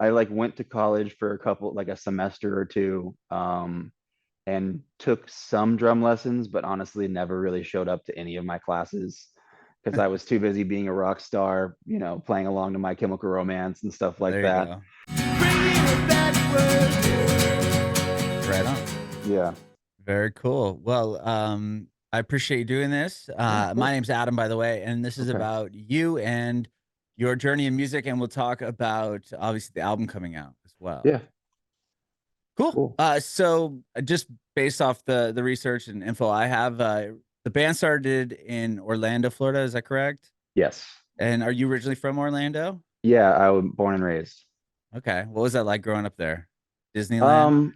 I like went to college for a couple, like a semester or two, and took some drum lessons, but honestly never really showed up to any of my classes because I was too busy being a rock star, playing along to My Chemical Romance and stuff like There you that. go. Right on. Yeah. Very cool. Well, I appreciate you doing this. Yeah, of My course. name's Adam, by the way, and this is Okay. about you and your journey in music, and we'll talk about obviously the album coming out as well. Yeah, Cool. cool. So just based off the research and info I have, the band started in Orlando, Florida. Is that correct? Yes. And are you originally from Orlando? Yeah, I was born and raised. Okay. What was that like growing up there? Disneyland? Um,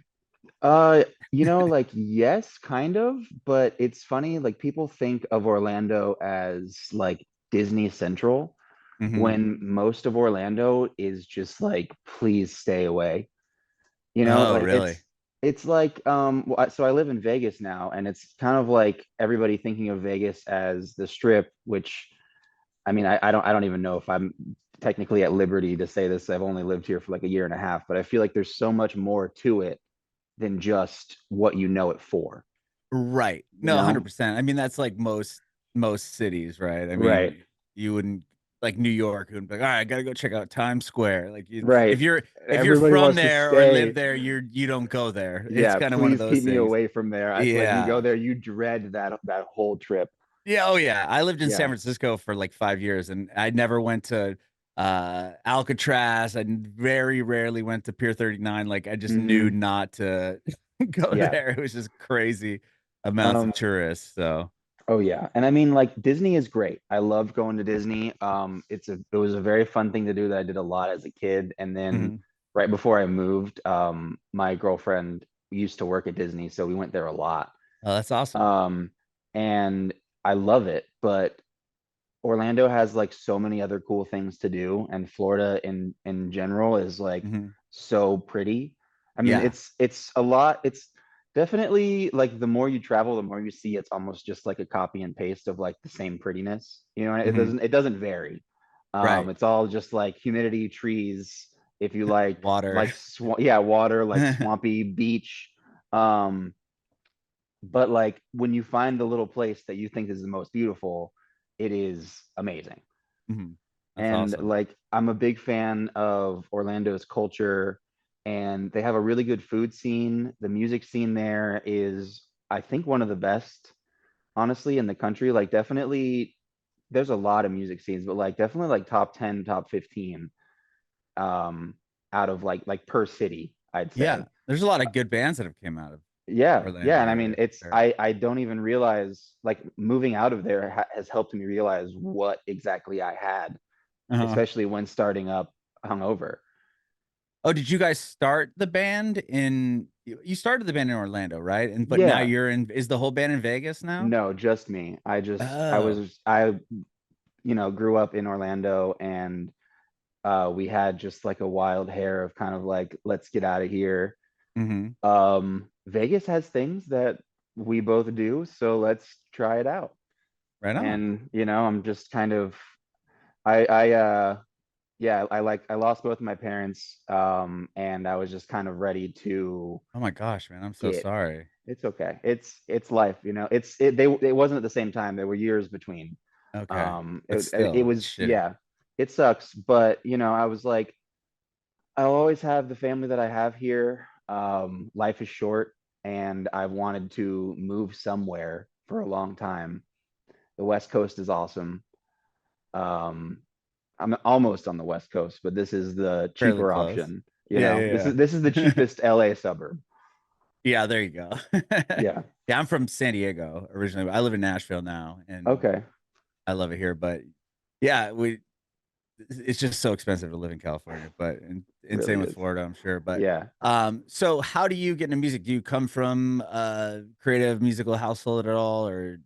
like yes, kind of, but it's funny, like people think of Orlando as like Disney Central Mm-hmm. when most of Orlando is just like, please stay away. Oh, Like really? it's like so I live in Vegas now, and it's kind of like everybody thinking of Vegas as the Strip, which I mean, I don't even know if I'm technically at liberty to say this. I've only lived here for like a year and a half, but I feel like there's so much more to it than just what you know it for, Right. you No, know? 100%. I mean, that's like most cities, right? I Right. mean, you wouldn't like New York wouldn't be like, all right, I gotta go check out Times Square. Like you, Right. if you're Everybody from wants to there or live stay. there, you don't go there. It's Yeah, kind of one of please those keep me things. away from there. Like you go Yeah. there, you dread that whole trip. Yeah, oh yeah. I lived in San Yeah. Francisco for like 5 years and I never went to Alcatraz. I very rarely went to Pier 39. Like I just knew Hmm. not to go Yeah. there. It was just crazy amounts Um, of tourists. So oh yeah. And I mean, like Disney is great. I love going to Disney. It was a very fun thing to do that I did a lot as a kid. And then mhm. right before I moved, my girlfriend used to work at Disney, so we went there a lot. Oh, that's awesome. Um, and I love it, but Orlando has like so many other cool things to do, and Florida in general is like Mhm. so pretty. I mean, Yeah. it's a lot. It's definitely like the more you travel, the more you see. It's almost just like a copy and paste of like the same prettiness. It Mhm. doesn't vary. Right. It's all just like humidity, trees. If you like Water. yeah, water, like swampy beach. Um, but like when you find the little place that you think is the most beautiful, it is amazing. Mhm. That's And awesome. like I'm a big fan of Orlando's culture, and they have a really good food scene. The music scene there is, I think, one of the best, honestly, in the country. Like definitely there's a lot of music scenes, but like definitely like top 10, top 15 um out of like per city, I'd Yeah. say. There's a lot of good bands that have came out of Yeah, yeah, Orlando and I mean, area for it's sure. I don't even realize like moving out of there has helped me realize what exactly I had, Uh-huh. especially when starting up Hungover. Oh, did you guys start the band in you started the band in Orlando, right? And but now Yeah, you're in is the whole band in Vegas now? no, just me. Oh. I grew up in Orlando, and we had just like a wild hair of kind of like, let's get out of here. Mhm. Vegas has things that we both do, so let's try it out. Right on. And I'm just kind of I yeah, I lost both of my parents, and I was just kind of ready to Oh my gosh, man. I'm so get. sorry. It's okay. It's life, it wasn't at the same time. There were years between. Okay. But It still, it's was, shitty. yeah, it sucks, but I was like, I'll always have the family that I have here. Life is short, and I've wanted to move somewhere for a long time. The West Coast is awesome. Um, I'm almost on the West Coast, but this is the Fairly cheaper close. option. Yeah, This is the yeah, yeah. cheapest LA suburb. Yeah, there you go. Yeah. Yeah, I'm from San Diego originally. I live in Nashville now, and Okay. I love it here. But yeah, it's just so expensive to live in California. But and Really same with is. Florida, I'm sure. But Yeah. so how do you get into music? Do you come from a creative musical household at all, or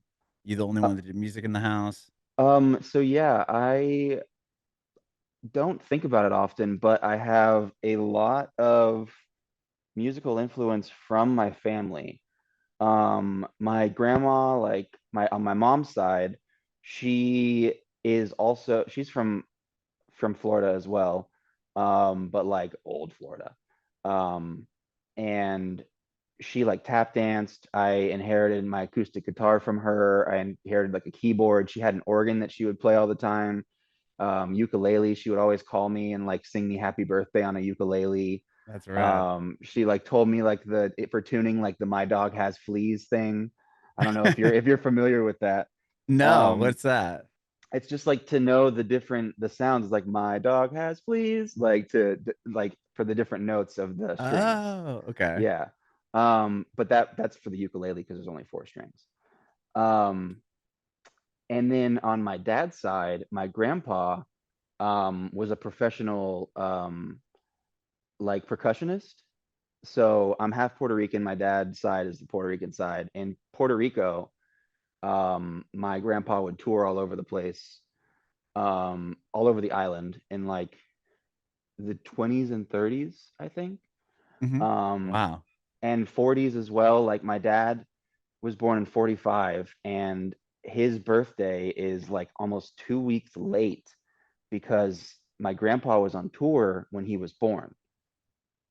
you the only Uh, one that did music in the house? so yeah, I don't think about it often, but I have a lot of musical influence from my family. My grandma, like my on my mom's side, she's from Florida as well. but like old Florida. Um, and she like tap danced. I inherited my acoustic guitar from her. I inherited like a keyboard. She had an organ that she would play all the time. Ukulele. She would always call me and like sing me happy birthday on a ukulele. That's rad. She like told me like for tuning like the my dog has fleas thing. I don't know if you're familiar with that. No, Um, what's that? it's just like to know the sounds like my dog has fleas, like like for the different notes of the strings. Oh, okay. Yeah. But that's for the ukulele because there's only four strings. Um, and then on my dad's side, my grandpa was a professional like percussionist. So I'm half Puerto Rican. My dad's side is the Puerto Rican side. In Puerto Rico, my grandpa would tour all over the place, all over the island in like the 20s and 30s, I think. Hmm. Um, Wow. and 40s as well. Like my dad was born in 45 and his birthday is like almost 2 weeks late because my grandpa was on tour when he was born.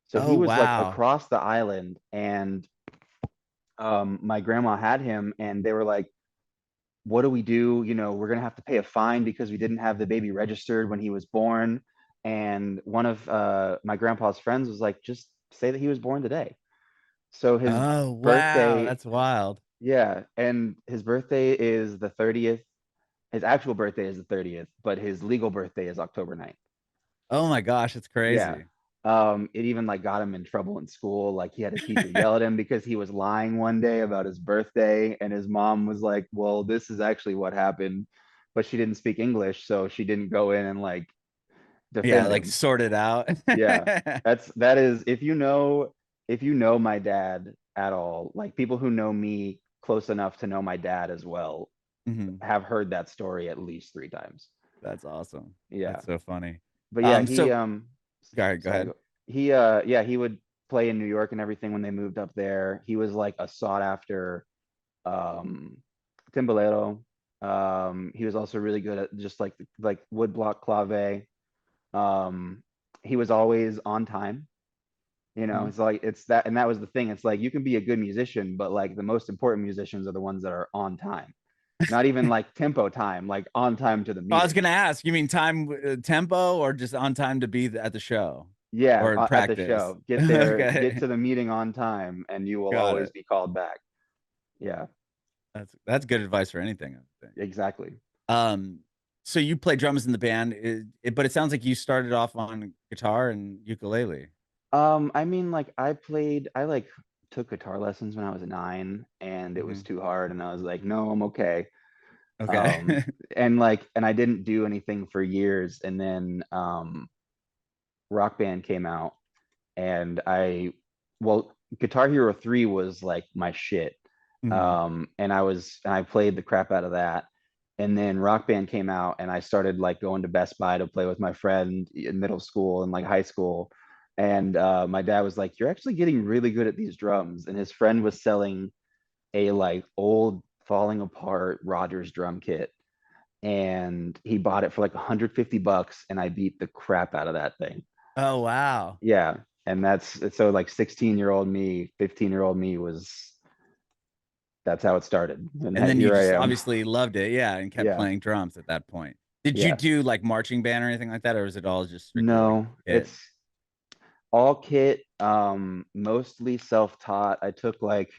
So Oh, he was like wow. across the island and my grandma had him and they were like, what do we do? You know, we're going to have to pay a fine because we didn't have the baby registered when he was born. And one of my grandpa's friends was like, just say that he was born today. So his Oh, wow. birthday, That's wild. yeah, and his birthday is the 30th. His actual birthday is the 30th, but his legal birthday is October 9th. Oh my gosh, it's Yeah. crazy. It even like got him in trouble in school. Like he had a teacher yell at him because he was lying one day about his birthday, and his mom was like, "Well, this is actually what happened," but she didn't speak English, so she didn't go in and like Yeah, defend like him. sort it out. Yeah, that is if you know my dad at all, like people who know me close enough to know my dad as well Hmm. have heard that story at least three times. That's awesome. Yeah. That's so funny. But yeah, he So go ahead, go sorry, ahead. he yeah, he would play in New York and everything when they moved up there. He was like a sought after um timbalero. He was also really good at just like woodblock clave. Um he was always on time. You know, Mhm. it's like it's that and that was the thing. It's like you can be a good musician, but like the most important musicians are the ones that are on time. Not even like tempo time, like on time to the I was meeting. gonna ask, you mean time tempo or just on time to be at the show Yeah, or at the practice? show. Get there, get Okay, to the meeting on time, and you will got always it. be called back. Yeah, That's good advice for anything, I think. exactly. Um, so you play drums in the band, but it sounds like you started off on guitar and ukulele. I mean, like I like took guitar lessons when I was 9, and it was Hmm. too hard, and I was like, no, I'm okay. Okay. Um, and like, and I didn't do anything for years, and then Rock Band came out, and well, Guitar Hero 3 was like my shit. Hmm. And I played the crap out of that. And then Rock Band came out and I started like going to Best Buy to play with my friend in middle school and like high school. And my dad was like, "You're actually getting really good at these drums." And his friend was selling a like old falling apart Rogers drum kit. And he bought it for like 150 bucks and I beat the crap out of that thing. Oh, wow. Yeah. And that's so like 16-year-old me, 15-year-old me was that's how it started. And And that then you here I just am. obviously loved it, yeah, and kept Yeah. playing drums at that point. Did you Yeah. do like marching band or anything like that, or was it all just strictly like No, it? it's all kit, mostly self-taught. I took like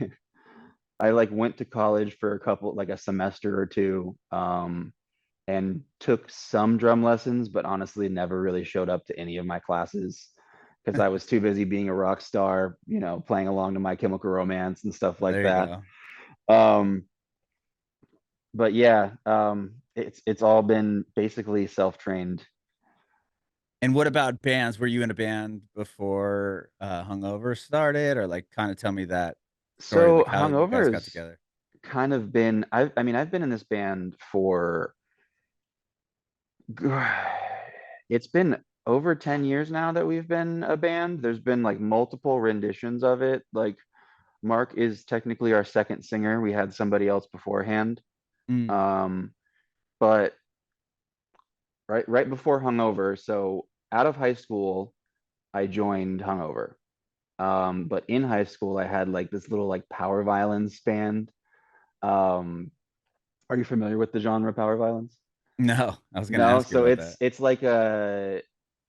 I like went to college for a couple like a semester or two, and took some drum lessons, but honestly never really showed up to any of my classes because I was too busy being a rock star, you know, playing along to My Chemical Romance and stuff like There you that. go. Um, but yeah, it's all been basically self-trained. And what about bands? Were you in a band before Hungover started, or like kind of tell me that story, So like how you guys Hungover got has together? kind of been I mean I've been in this band for it's been over 10 years now that we've been a band. There's been like multiple renditions of it. Like Mark is technically our second singer. We had somebody else beforehand. Mm. Um, but right before Hungover, so out of high school, I joined Hungover. But in high school, I had like this little like power violence band. Um, are you familiar with the genre power violence? No, I was gonna No, ask you so about that.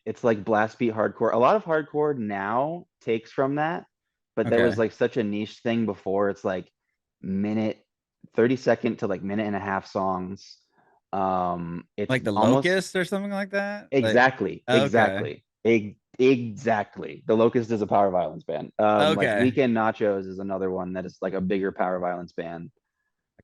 it's like blast beat hardcore. A lot of hardcore now takes from that, but there was Okay. like such a niche thing before. It's like minute 30-second to like minute and a half songs. It's Like the almost Locust or something like that? Like, exactly, okay. exactly. The Locust is a power violence band. Like Okay. Weekend Nachos is another one that is like a bigger power violence band.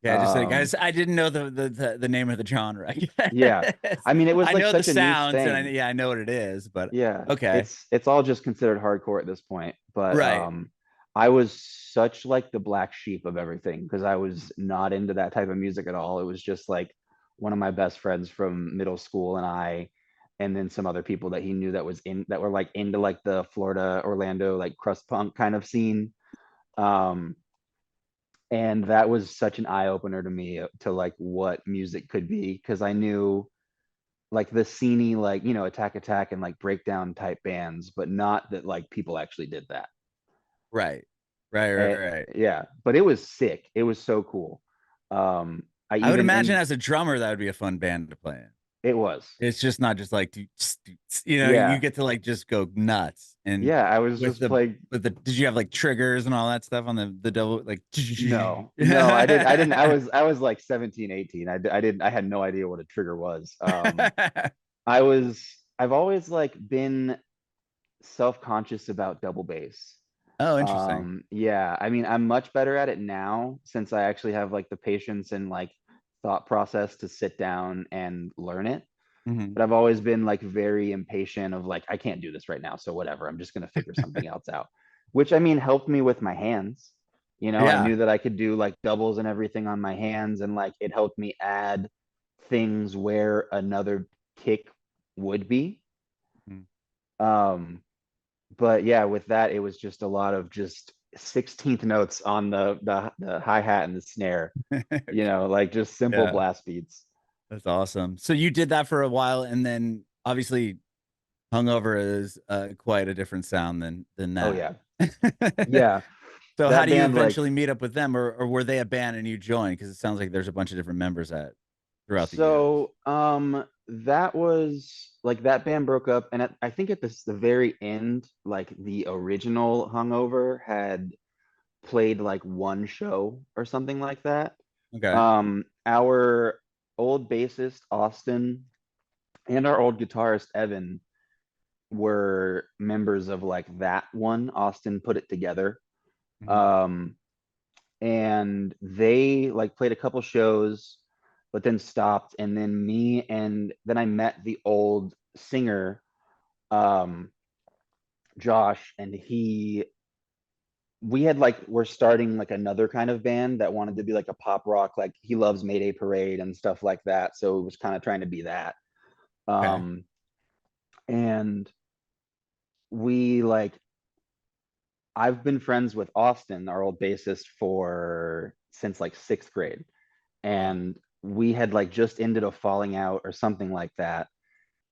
Okay, I just said, Um, guys, I didn't know the name of the genre. I yeah. guess. I mean, it was I like know the such a niche sounds, and thing. yeah, I know what it is, but Yeah, okay. it's all just considered hardcore at this point. But Right. I was such like the black sheep of everything because I was not into that type of music at all. It was just like one of my best friends from middle school and I, and then some other people that he knew that were like into like the Florida, Orlando, like crust punk kind of scene. Um, and that was such an eye opener to me to like what music could be because I knew like the sceney like Attack Attack and like breakdown type bands, but not that like people actually did that. Right. Right, right, Eh, right. yeah, but it was sick. It was so cool. I I would even imagine and as a drummer that would be a fun band to play in. it was. It's just not just like you Yeah, get to like just go nuts. And yeah. I was with just the playing. did you have like triggers and all that stuff on the double like No, no, I didn't. I was like 17, 18. I didn't. I had no idea what a trigger was. I was. I've always like been self-conscious about double bass. Oh, interesting. Yeah, I mean, I'm much better at it now since I actually have like the patience and like thought process to sit down and learn it. Hmm. But I've always been like very impatient of like, I can't do this right now, so whatever, I'm just gonna figure something else out. Which I mean helped me with my hands. I Yeah. knew that I could do like doubles and everything on my hands, and like it helped me add things where another kick would be. Mhm. Um, but yeah, with that, it was just a lot of just 16th notes on the hi-hat and the snare, like just simple Yeah. blast beats. That's awesome. So you did that for a while, and then obviously Hungover is quite a different sound than Oh that. yeah. Yeah. So how That do you band like eventually meet up with them, or were they a band and you joined? Because it sounds like there's a bunch of different members at throughout the years. so that was like that band broke up, and I think at the very end, like the original Hungover had played like one show or something like that. Okay. Our old bassist Austin and our old guitarist Evan were members of like that one. Austin put it together. Mhm. Um, and they like played a couple shows, but then stopped. And then then I met the old singer, um, Josh, and we had like, we're starting like another kind of band that wanted to be like a pop rock. Like he loves Mayday Parade and stuff like that. So it was kind of trying to be that. Okay. Um, and we like I've been friends with Austin, our old bassist, for since like sixth grade. Wow. And we had like just ended a falling out or something like that.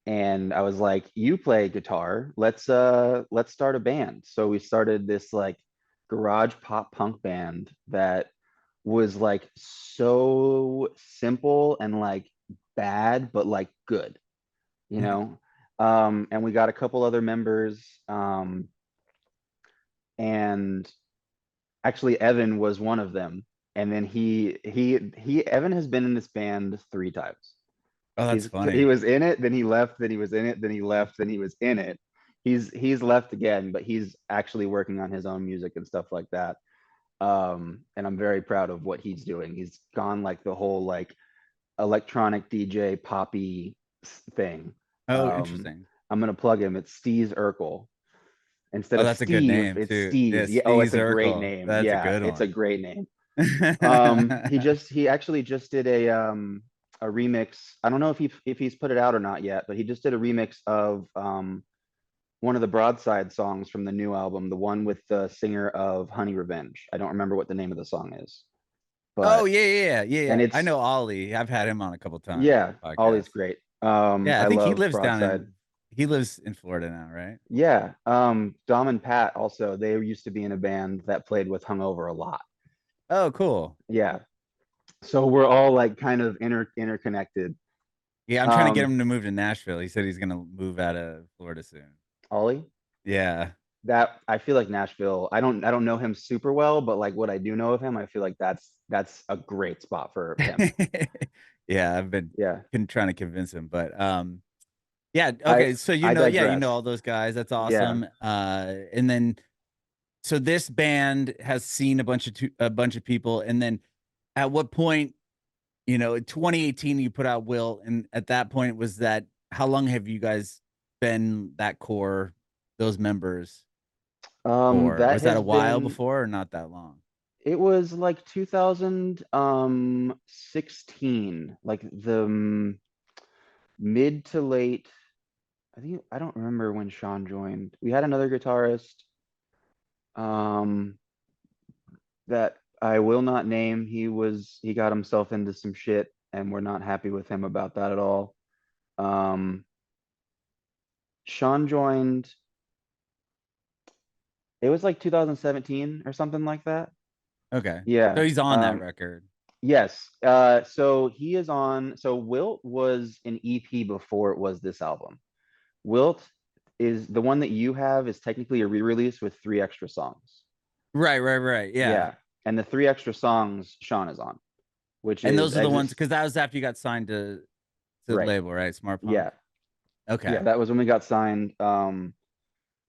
And I was like, you play guitar, let's start a band. So we started this like garage pop punk band that was like so simple and like bad, but like good, you know? And we got a couple other members. And actually Evan was one of them. And then Evan has been in this band three times. Oh, that's He funny. was in it, then he left, then he was in it, then he left, then he was in it. He's left again, but he's actually working on his own music and stuff like that. And I'm very proud of what he's doing. He's gone like the whole like electronic DJ poppy thing. Oh, Um, interesting. I'm gonna plug him. It's Steez Urkel. Instead Oh, of that's a good Steve, name it's too. Yeah, Steez. Yeah. Oh, Steve it's a great Urkel. name. That's a Yeah, good it's a one. great name. He actually just did a remix. I don't know if he's put it out or not yet, but he just did a remix of one of the Broadside songs from the new album, the one with the singer of Honey Revenge. I don't remember what the name of the song is, Oh but yeah, yeah, yeah, and yeah. I it's know Ollie. I've had him on a couple times on yeah, the Ollie's podcast. great. Yeah, I I think he love lives down Broadside. he lives in Florida now, right? Yeah. Dom and Pat also, they used to be in a band that played with Hungover a lot. Oh, cool. Yeah. So we're all like kind of interconnected. Yeah, I'm trying to get Um, him to move to Nashville. He said he's gonna move out of Florida soon. Ollie, Yeah. that I feel like Nashville, I don't know him super well, but like what I do know of him, I feel like that's a great spot for him. Yeah, I've Yeah. been trying to convince him, but yeah, I okay. So I yeah, you know digress. all those guys. That's Yeah. awesome. And then so this band has seen a bunch of people, and then at what point, you know, in 2018 you put out Will, and at that point was that how long have you guys been that core, those members for? That Was that a has while been before or not that long? it was like 2016, like the mid to late. I don't remember when Sean joined. We had another guitarist um that I will not name. He got himself into some shit and we're not happy with him about that at all. Um Sean joined, it was like 2017 or something like that. Okay. So Yeah. he's on that record. Yes. So he is on. So Wilt was an EP before it was this album. Wilt is the one that you have is technically a re-release with three extra songs. Right. Yeah. Yeah. And the three extra songs Sean is on, which And is those are the ones Exist. because that was after you got signed to the Right. label, right? Smartpunk. Yeah. Yeah. Okay. That was when we got signed.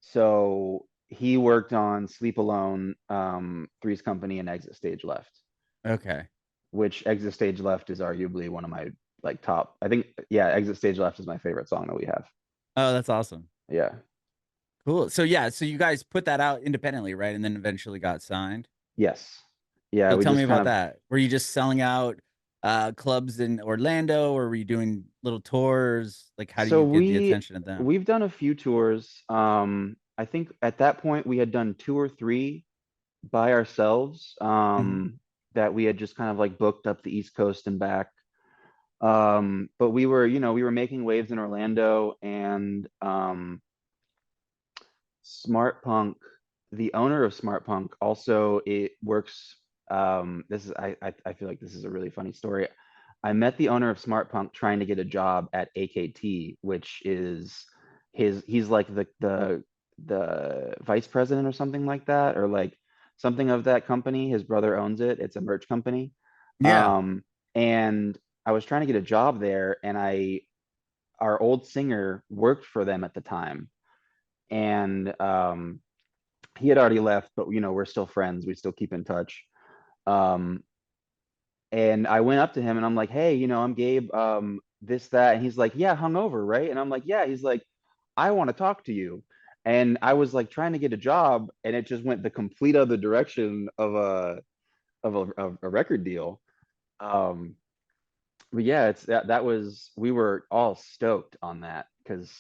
So he worked on Sleep Alone, Three's Company, and Exit Stage Left, Okay. which Exit Stage Left is arguably one of my like top. I think, yeah, Exit Stage Left is my favorite song that we have. Oh, that's awesome. Yeah. Cool. So yeah, so you guys put that out independently, right? And then eventually got signed. Yes. Yeah, So we tell me just kind about of that. Were you just selling out clubs in Orlando, or were you doing little tours? Like how do so you get the attention of them? we've done a few tours. I think at that point we had done two or three by ourselves, Mhm. that we had just kind of like booked up the East Coast and back. But we were making waves in Orlando and Smartpunk, the owner of Smartpunk, also it works. This is I feel like this is a really funny story. I met the owner of Smartpunk trying to get a job at AKT, which is he's like the vice president or something like that, or like something of that company. His brother owns it. It's a merch company. Yeah. Um, and I was trying to get a job there, and our old singer worked for them at the time, and he had already left, but we're still friends. We still keep in touch. Um, and I went up to him and I'm like, hey, I'm Gabe, this, that. And he's like, yeah, hungover, right? And I'm like, yeah. He's like, I want to talk to you. And I was like trying to get a job, and it just went the complete other direction of a record deal. Um, but yeah, it's that was we were all stoked on that because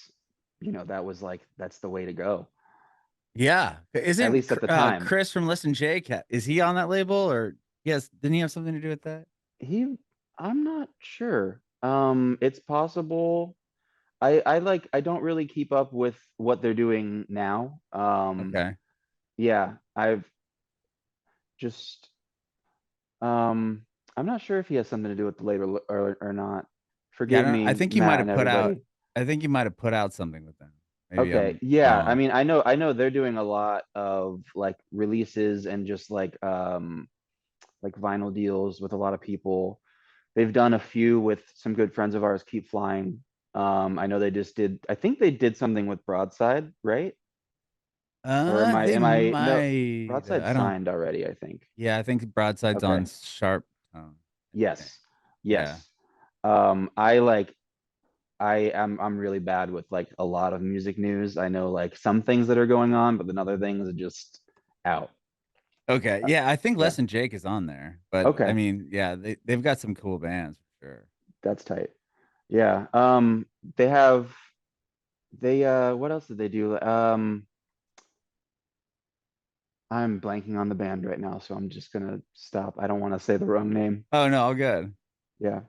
that was like that's the way to go, Yeah. at Isn't least at the time. Chris from Listen Jake, is he on that label or yes, didn't he have something to do with that? He, I'm not sure. It's possible. I don't really keep up with what they're doing now. Okay. Yeah, I've just I'm not sure if he has something to do with the label or not. Yeah, I Forgive don't I me, think he might Matt and have put out everybody. I think he might have put out something with them. Maybe Okay, I'm yeah. I wrong. mean, I know they're doing a lot of like releases and just like vinyl deals with a lot of people. They've done a few with some good friends of ours, Keep Flying. I know they just did, I think they did something with Broadside, right? Or They no, might. Broadside I don't. signed already, I think. Yeah, I think Broadside's Okay. on Sharp Tone. I think. Yes. Yeah. Yes. I'm really bad with like a lot of music news. I know like some things that are going on, but then other things are just out. Okay. Yeah, I think Yeah. Les and Jake is on there, but I Okay. mean, yeah, they've got some cool bands for sure. That's tight. Yeah. They have what else did they do? I'm blanking on the band right now, so I'm just gonna stop. I don't want to say the wrong name. Oh no, all good. Yeah.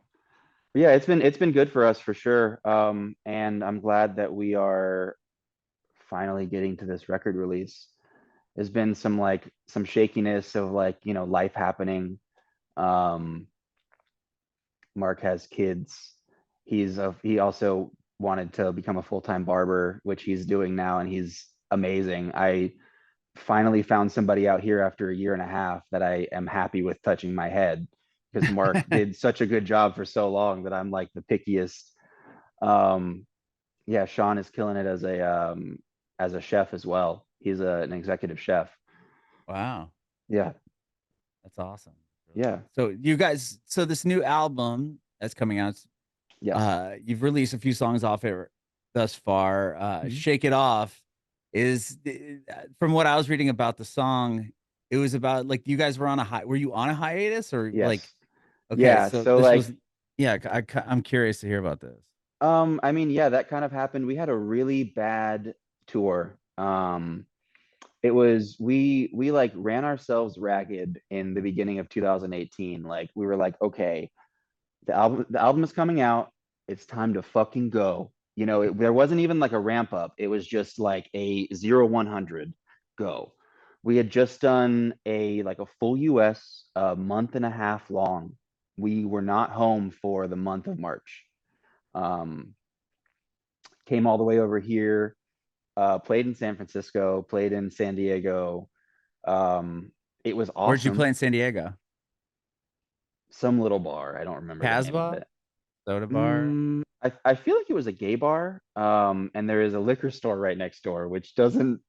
Yeah, it's been good for us for sure. And I'm glad that we are finally getting to this record release. There's been some shakiness of like, life happening. Um, Mark has kids. He also wanted to become a full-time barber, which he's doing now, and he's amazing. I finally found somebody out here after a year and a half that I am happy with touching my head because Mark did such a good job for so long that I'm like the pickiest. Um, yeah, Sean is killing it as a chef as well. He's an executive chef. Wow, Yeah, that's awesome. Really yeah, awesome. So you guys, so this new album that's coming out, yes. you've released a few songs off it thus far. Mhm. Shake It Off is from what I was reading about the song, it was about like you guys were on a were you on a hiatus or like, Yes. okay, Yeah, so so this like was, yeah, I'm curious to hear about this. I mean, yeah, that kind of happened. We had a really bad tour. We like ran ourselves ragged in the beginning of 2018. Like we were like, okay, the album is coming out. It's time to fucking go. There wasn't even like a ramp up. It was just like a 0-100 go. We had just done a full US a month and a half long. We were not home for the month of March. Um, Came all the way over here, played in San Francisco, played in San Diego. Um, it was Where'd you play awesome. in San Diego? Some little bar. I don't remember the name of Casbah it. Soda Bar. I feel like it was a gay bar. And there is a liquor store right next door, which doesn't,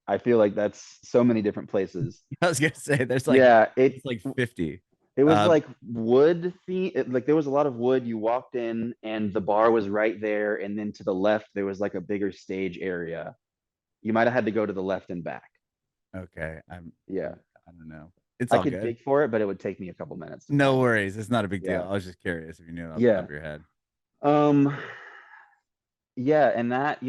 I feel like that's so many different places. I was gonna say there's like Yeah, it's like 50. it was Um, like wood theme. Like there was a lot of wood. You walked in and the bar was right there. And then to the left, there was like a bigger stage area. You might have had to go to the left and back. okay, Yeah. I don't know. It's I all could good. dig for it, but it would take me a couple minutes to No find it. worries. It's not a big deal. Yeah. I was just curious if you knew it off the top Yeah. of your head. Um, yeah, and that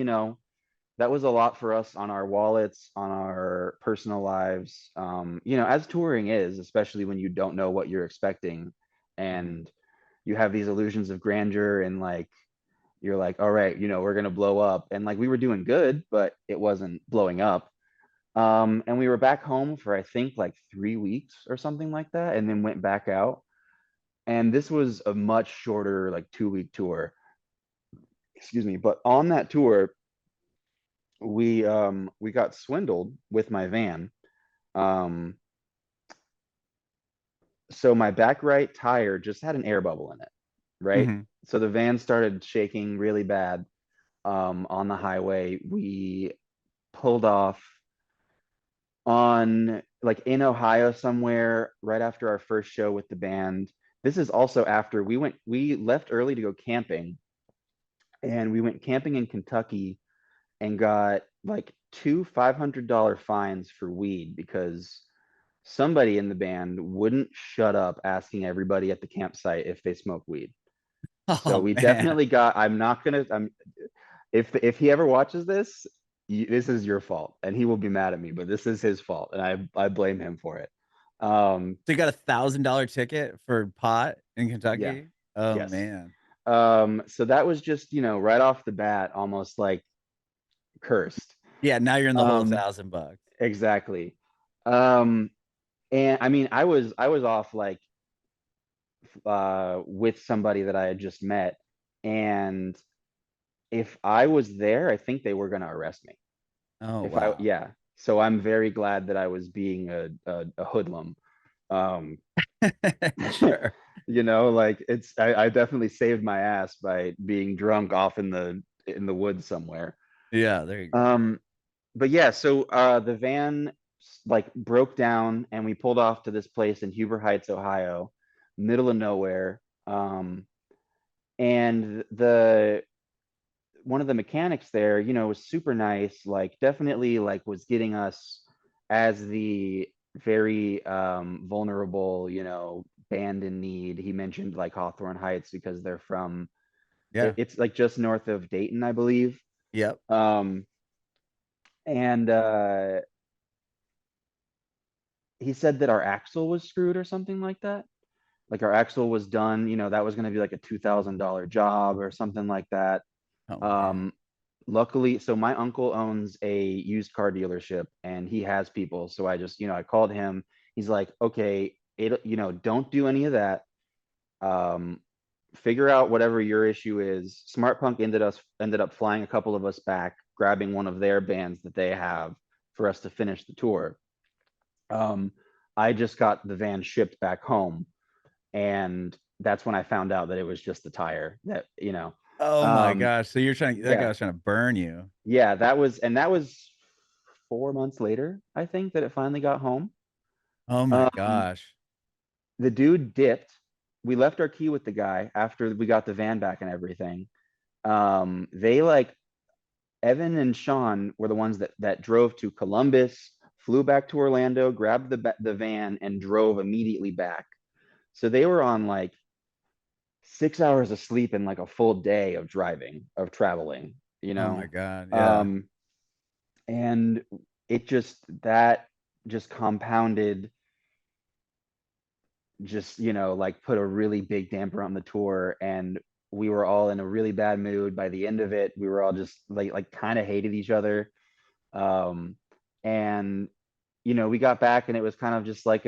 was a lot for us on our wallets, on our personal lives. As touring is, especially when you don't know what you're expecting Mhm. and you have these illusions of grandeur and like you're like, all right, we're gonna blow up. And like we were doing good, but it wasn't blowing up. And we were back home for I think like 3 weeks or something like that, and then went back out. And this was a much shorter, like 2-week tour. Excuse me. But on that tour, we got swindled with my van. Um, so my back right tire just had an air bubble in it, right? Mhm. So the van started shaking really bad on the highway. We pulled off on like in Ohio somewhere right after our first show with the band. This is also after we left early to go camping, and we went camping in Kentucky and got like two $500 fines for weed because somebody in the band wouldn't shut up asking everybody at the campsite if they smoke weed. So Oh we man. definitely got, I'm not gonna, I'm, if he ever watches this, this is your fault and he will be mad at me, but this is his fault and I blame him for it. Um, So you got $1,000 ticket for pot in yeah, Kentucky? Oh yes. man. So that was just, right off the bat, almost like cursed. Yeah, now you're in the whole Um, $1,000. exactly. Um, and I mean, I was off like with somebody that I had just met, and if I was there, I think they were going to arrest me. Oh If I, wow. yeah. So I'm very glad that I was being a hoodlum. Um, Sure. like I definitely saved my ass by being drunk off in the woods somewhere. Yeah, there you go. Um, but yeah, so the van like broke down and we pulled off to this place in Huber Heights, Ohio, middle of nowhere. And the one of the mechanics there, was super nice, like definitely like was getting us as the very vulnerable, band in need. He mentioned like Hawthorne Heights because they're from Yeah. it's like just north of Dayton, I believe. Yep. Um, and he said that our axle was screwed or something like that. like our axle was done, that was going to be like a $2,000 job or something like that. Oh man. um Luckily, so my uncle owns a used car dealership and he has people, so I just, I called him. He's like, okay, don't do any of that. um Figure out whatever your issue is. Smartpunk ended up flying a couple of us back, grabbing one of their bands that they have for us to finish the tour. um I just got the van shipped back home, and that's when I found out that it was just the tire that, Oh my um gosh. So you're trying, that guy yeah, was trying to burn you. yeah, that was 4 months later, I think, that it finally got home. Oh my um gosh. the dude dipped. We left our key with the guy after we got the van back and everything. They like, Evan and Sean were the ones that drove to Columbus, flew back to Orlando, grabbed the van, and drove immediately back. So they were on like 6 hours of sleep and like a full day of driving, of traveling, you Oh my know. God. Yeah. Um, and it just that just compounded, just, like put a really big damper on the tour, and we were all in a really bad mood by the end of it. We were all just like kind of hated each other. um and we got back and it was kind of just like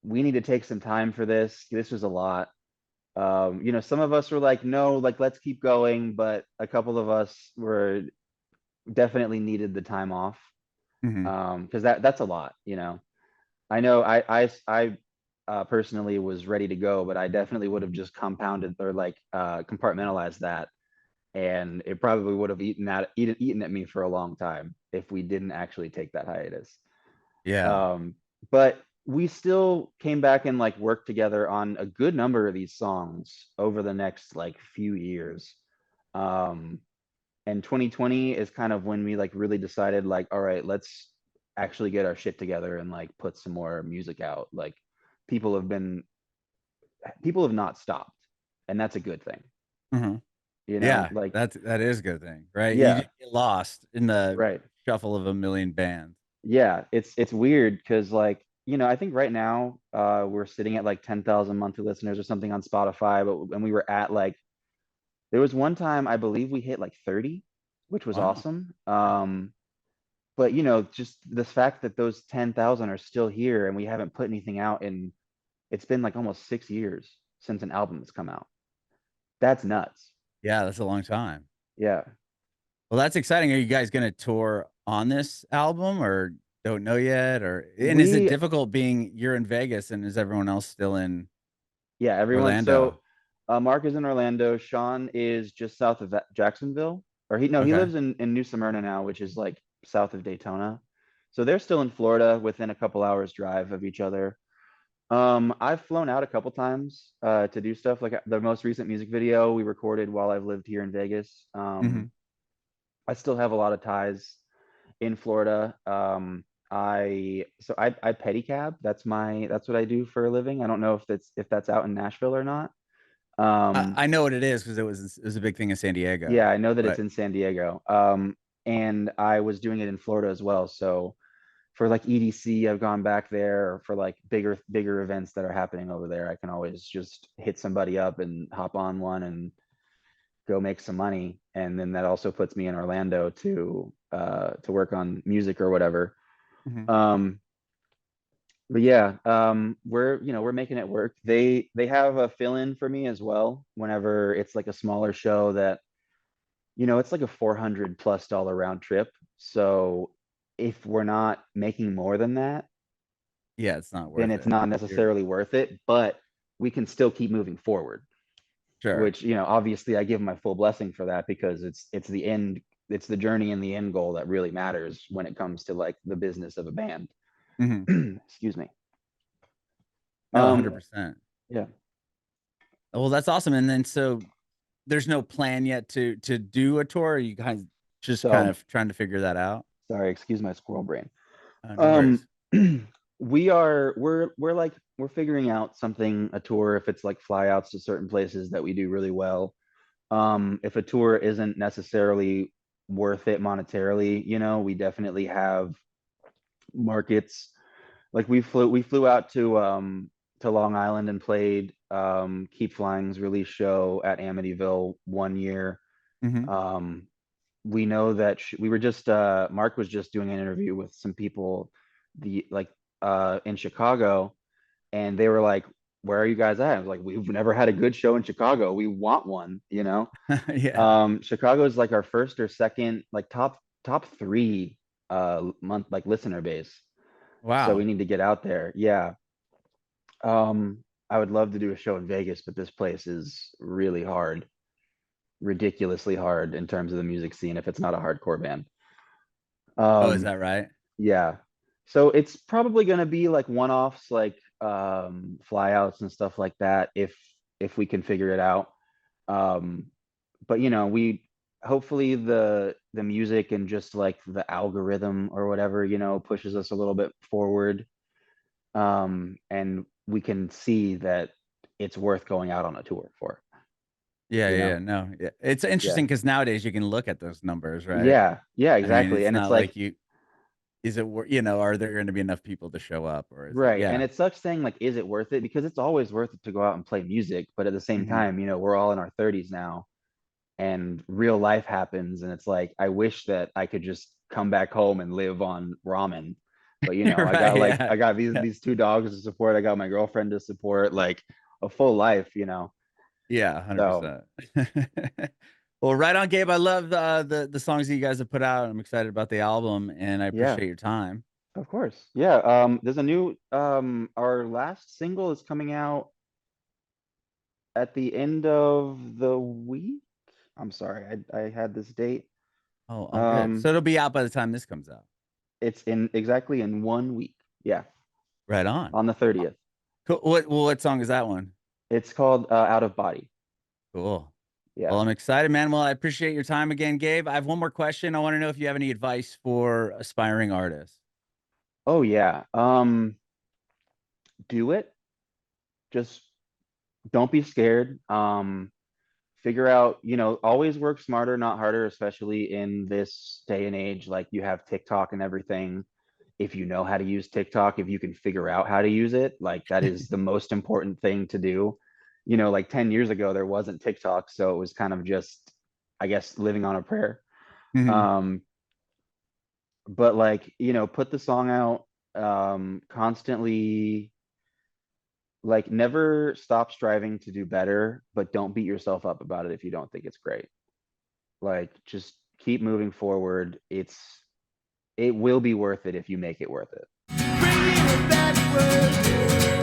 we need to take some time for this was a lot. Some of us were like, no, like let's keep going, but a couple of us were definitely needed the time off. Hmm. Because that's a lot. I know I personally was ready to go, but I definitely would have just compounded or like compartmentalized that, and it probably would have eaten at me for a long time if we didn't actually take that hiatus. Yeah. But we still came back and like worked together on a good number of these songs over the next like few years. Um, and 2020 is kind of when we like really decided like, all right, let's actually get our shit together and like put some more music out. Like people have been people have not stopped, and that's a good thing. Hmm. You know, Yeah. like, That is a good thing, right? You yeah, just get lost in the right. shuffle of a million bands. Yeah, it's weird because like, I think right now we're sitting at like 10,000 monthly listeners or something on Spotify, but when we were at like, there was one time I believe we hit like 30, which was Wow. awesome. Yeah. But just the fact that those 10,000 are still here and we haven't put anything out in, it's been like almost 6 years since an album has come out. That's nuts. Yeah. That's a long time. Yeah. Well, that's exciting. Are you guys going to tour on this album or don't know yet? Or, and is it We difficult being you're in Vegas and is everyone else still in Yeah, everyone. Orlando? So Mark is in Orlando. Sean is just south of Jacksonville, or he Okay. lives in New Smyrna now, which is like south of Daytona. So they're still in Florida, within a couple hours drive of each other. I've flown out a couple times to do stuff. Like the most recent music video we recorded while I've lived here in Vegas. Hmm. I still have a lot of ties in Florida. I pedicab. That's what I do for a living. I don't know if that's out in Nashville or not. I know what it is because it was a big thing in San Yeah, Diego. I know that it's But in San Diego. And I was doing it in Florida as well. So for like EDC, I've gone back there, or for like bigger events that are happening over there. I can always just hit somebody up and hop on one and go make some money. And then that also puts me in Orlando to work on music or whatever. Mhm. Um, but yeah, we're making it work. They have a fill in for me as well whenever it's like a smaller show that, it's like a $400+ round trip. So if we're not making more than that, Yeah, it's not then worth it's it. not You're necessarily worth it, but we can still keep moving forward, sure. which, obviously I give my full blessing for that, because it's the end, it's the journey and the end goal that really matters when it comes to like the business of a band. Hmm. Excuse me. No, Um, 100%. yeah. Well, that's awesome. And then so there's no plan yet to do a tour. Or you guys just kind So of trying to figure that out. sorry, excuse my squirrel brain. No Um, worries. we're figuring out something, a tour, if it's like flyouts to certain places that we do really well. If a tour isn't necessarily worth it monetarily, we definitely have markets. Like we flew out to Long Island and played Keep Flying's release show at Amityville one year. Mhm. We know that we were just Mark was just doing an interview with some people in Chicago, and they were like, where are you guys at? I was like, we've never had a good show in Chicago. We want one, you know. Yeah. Chicago is like our first or second, like top three month like listener base. So we Wow. need to get out there. Yeah. I would love to do a show in Vegas, but this place is really hard, ridiculously hard in terms of the music scene if it's not a hardcore band. Oh, is Um, that right? yeah. So it's probably gonna be like one-offs, like flyouts and stuff like that, if we can figure it out. Um, but you know, we hopefully the music and just like the algorithm or whatever, you know, pushes us a little bit forward. And we can see that it's worth going out on a tour for, Yeah, you yeah, know? yeah. No, yeah. It's Yeah. interesting because nowadays you can look at those numbers, right? Yeah. Yeah, I mean, exactly. it's And it's not like, like is it, are there going to be enough people to show up, or is it, right. And yeah. it sucks saying like, is it worth it? Because it's always worth it to go out and play music. But at the same Mhm. time, you know, we're all in our 30s now and real life happens. And it's like, I wish that I could just come back home and live on ramen. But you know, Right. Yeah. I got these Yeah. these two dogs to support. I got my girlfriend to support, like a full life, you know. Yeah, So 100%. Well, right on, Gabe. I love the songs that you guys have put out. I'm excited about the album, and I yeah. appreciate your time. Of course. Yeah. There's a new our last single is coming out at the end of the week. I'm sorry, I had this date. Oh, all good. So Um, it'll be out by the time this comes out. it's in exactly in 1 week. Yeah, Right on. on the 30th. Cool. What song is that one? It's called Out of Body. Cool. Well, Yeah. I'm excited, man. Well, I appreciate your time again, Gabe. I have one more question. I want to know if you have any advice for aspiring artists. Oh yeah. Do it. Just don't be scared. Figure out, you know, always work smarter, not harder, especially in this day and age. Like you have TikTok and everything. If you know how to use TikTok, if you can figure out how to use it, like that is the most important thing to do. You know, like 10 years ago, there wasn't TikTok. So it was kind of just, I guess, living on a prayer. Mhm. Um, but like, you know, put the song out, constantly, like never stop striving to do better, but don't beat yourself up about it if you don't think it's great. Like just keep moving forward. It will be worth it if you make it worth it. Bringing it backward.